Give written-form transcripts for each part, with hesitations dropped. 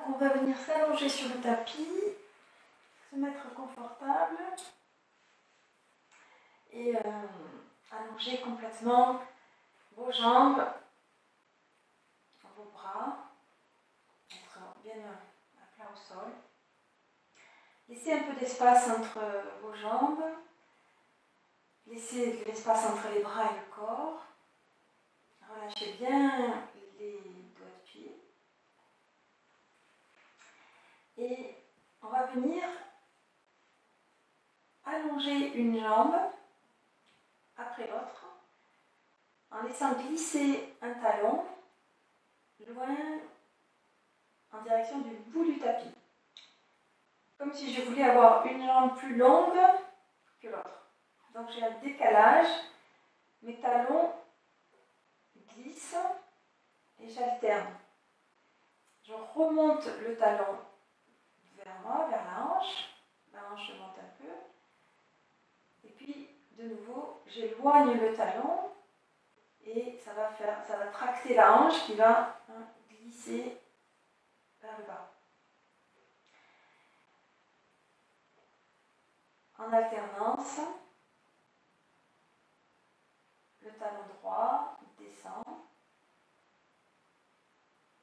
on va venir s'allonger sur le tapis, se mettre confortable et allonger complètement vos jambes, vos bras, être bien à plat au sol. Laissez un peu d'espace entre vos jambes, laissez de l'espace entre les bras et le corps. Relâchez bien les doigts de pied. Et on va venir allonger une jambe après l'autre en laissant glisser un talon loin en direction du bout du tapis. Comme si je voulais avoir une jambe plus longue que l'autre. Donc j'ai un décalage, mes talons glissent et j'alterne. Je remonte le talon vers moi, vers la hanche je monte un peu. Et puis de nouveau, j'éloigne le talon et ça va tracter la hanche qui va glisser vers le bas. En alternance, le talon droit descend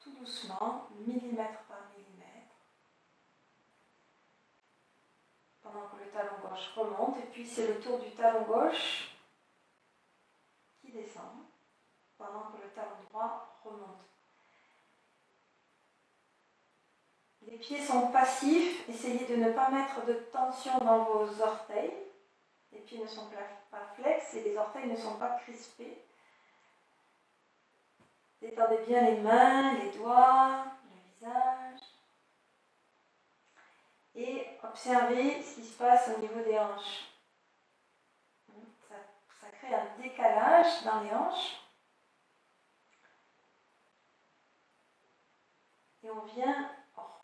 tout doucement, millimètre par millimètre, pendant que le talon gauche remonte, et puis c'est le tour du talon gauche qui descend, pendant que le talon droit remonte. Les pieds sont passifs, essayez de ne pas mettre de tension dans vos orteils. Les pieds ne sont pas flex et les orteils ne sont pas crispés. Détendez bien les mains, les doigts, le visage. Et observez ce qui se passe au niveau des hanches. Ça crée un décalage dans les hanches. Et on vient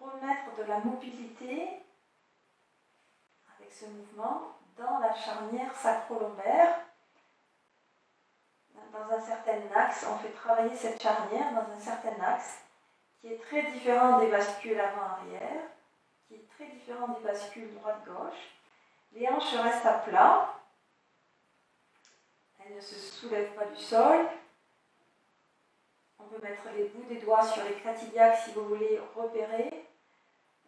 remettre de la mobilité avec ce mouvement dans la charnière sacro-lombaire. Dans un certain axe, on fait travailler cette charnière dans un certain axe qui est très différent des bascules avant-arrière, qui est très différent des bascules droite-gauche. Les hanches restent à plat, elles ne se soulèvent pas du sol. On peut mettre les bouts des doigts sur les cratillacs si vous voulez repérer.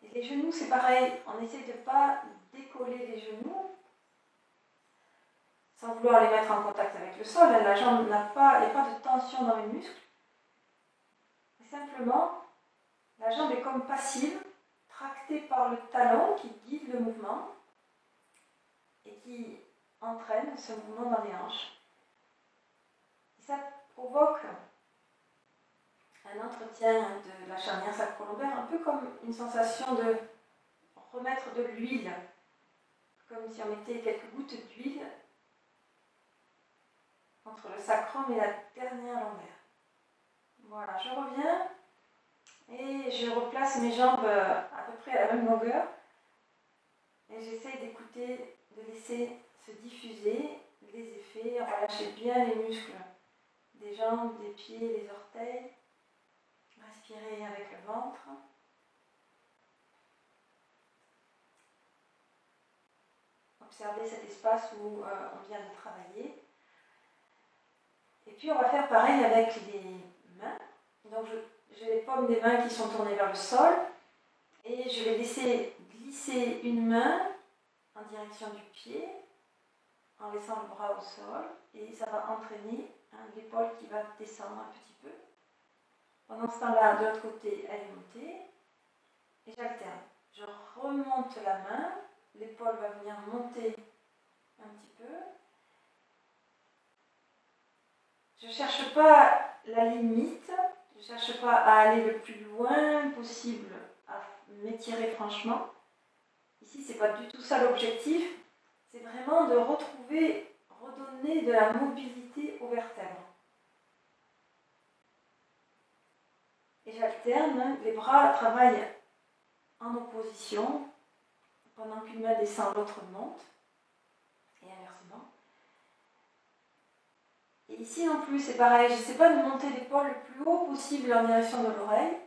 Et les genoux, c'est pareil, on essaie de ne pas décoller les genoux sans vouloir les mettre en contact avec le sol. La jambe il n'y a pas de tension dans les muscles. Et simplement, la jambe est comme passive, tractée par le talon qui guide le mouvement et qui entraîne ce mouvement dans les hanches. Et ça provoque un entretien de la charnière sacro-lombaire, un peu comme une sensation de remettre de l'huile, comme si on mettait quelques gouttes d'huile entre le sacrum et la dernière lombaire. Voilà, je reviens et je replace mes jambes à peu près à la même longueur et j'essaye d'écouter, de laisser se diffuser les effets, relâchez bien les muscles des jambes, des pieds, des orteils. Respirez avec le ventre. Observez cet espace où on vient de travailler. Et puis on va faire pareil avec les mains. Donc j'ai les paumes des mains qui sont tournées vers le sol. Et je vais laisser glisser une main en direction du pied, en laissant le bras au sol. Et ça va entraîner l'épaule qui va descendre un petit peu. Pendant ce temps-là, de l'autre côté, elle est montée. Et j'alterne. Je remonte la main. L'épaule va venir monter un petit peu. Je ne cherche pas la limite. Je ne cherche pas à aller le plus loin possible, à m'étirer franchement. Ici, ce n'est pas du tout ça l'objectif. C'est vraiment de redonner de la mobilité aux vertèbres. Et j'alterne, les bras travaillent en opposition, pendant qu'une main descend, l'autre monte, et inversement. Et ici non plus, c'est pareil, je n'essaie pas de monter l'épaule le plus haut possible en direction de l'oreille.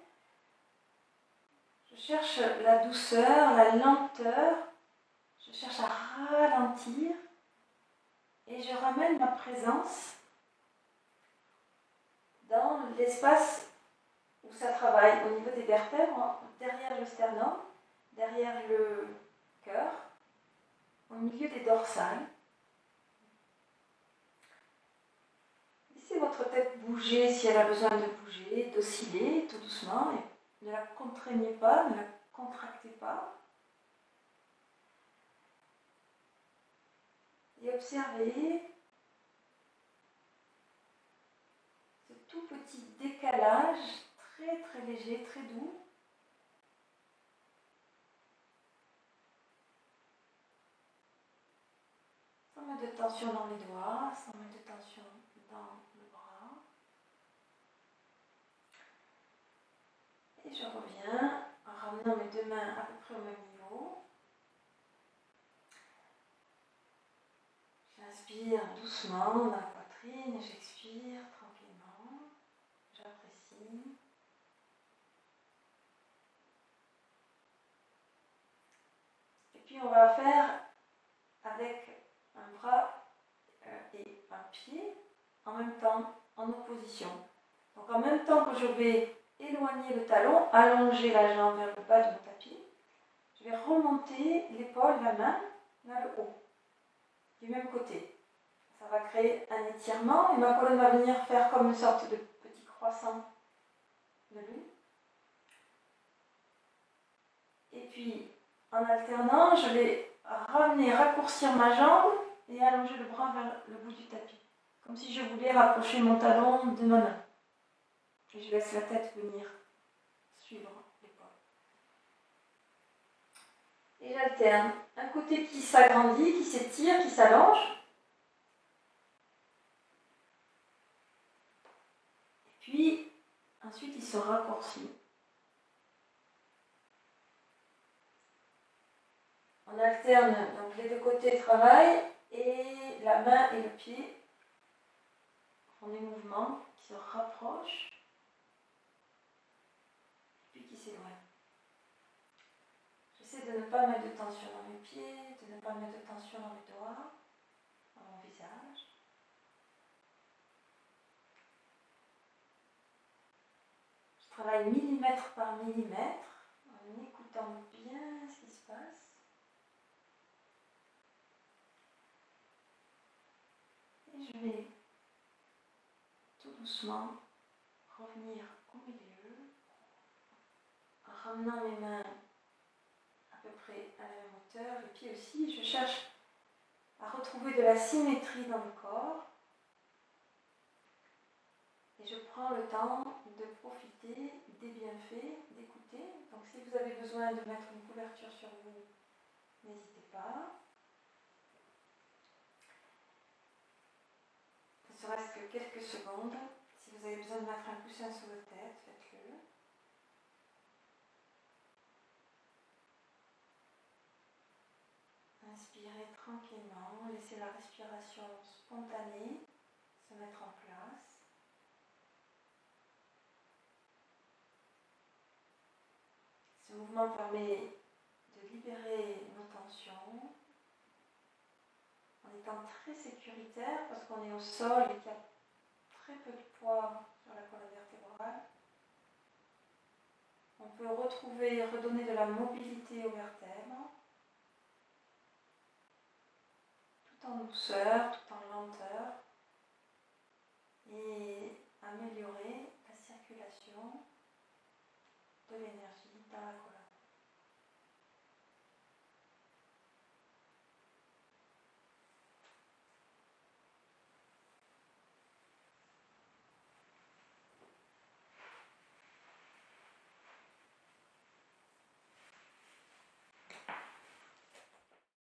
Je cherche la douceur, la lenteur, je cherche à ralentir et je ramène ma présence dans l'espace où ça travaille au niveau des vertèbres, derrière le sternum, derrière le cœur, au milieu des dorsales. Laissez votre tête bouger si elle a besoin de bouger, d'osciller tout doucement. Et ne la contraignez pas, ne la contractez pas. Et observez ce tout petit décalage très très léger, très doux. Sans mettre de tension dans les doigts, sans mettre de tension dans le bras. Et je reviens en ramenant mes deux mains à peu près au même niveau. J'inspire doucement dans la poitrine et j'expire tranquillement. J'apprécie. Et puis on va faire avec un bras et un pied en même temps, en opposition. Donc en même temps que je vais éloigner le talon, allonger la jambe vers le bas de mon tapis, je vais remonter l'épaule, la main vers le haut, du même côté. Ça va créer un étirement et ma colonne va venir faire comme une sorte de petit croissant de lune. Et puis, en alternant, je vais ramener, raccourcir ma jambe et allonger le bras vers le bout du tapis. Comme si je voulais rapprocher mon talon de ma main. Et je laisse la tête venir suivre l'épaule. Et j'alterne. Un côté qui s'agrandit, qui s'étire, qui s'allonge. Et puis, ensuite, il se raccourcit. On alterne, donc les deux côtés travaillent et la main et le pied font des mouvements qui se rapprochent puis qui s'éloignent. J'essaie de ne pas mettre de tension dans mes pieds, de ne pas mettre de tension dans mes doigts, dans mon visage. Je travaille millimètre par millimètre en écoutant bien ce qui se passe. Et je vais tout doucement revenir au milieu en ramenant mes mains à peu près à la même hauteur, les pieds aussi. Je cherche à retrouver de la symétrie dans le corps et je prends le temps de profiter des bienfaits, d'écouter. Donc si vous avez besoin de mettre une couverture sur vous, n'hésitez pas. Ne serait-ce que quelques secondes. Si vous avez besoin de mettre un coussin sur la tête, faites-le. Inspirez tranquillement, laissez la respiration spontanée se mettre en place. Ce mouvement permet de libérer nos tensions en étant très sécuritaire parce qu'on est au sol et qu'il y a très peu de poids sur la colonne vertébrale. On peut retrouver, redonner de la mobilité aux vertèbres, tout en douceur, tout en lenteur.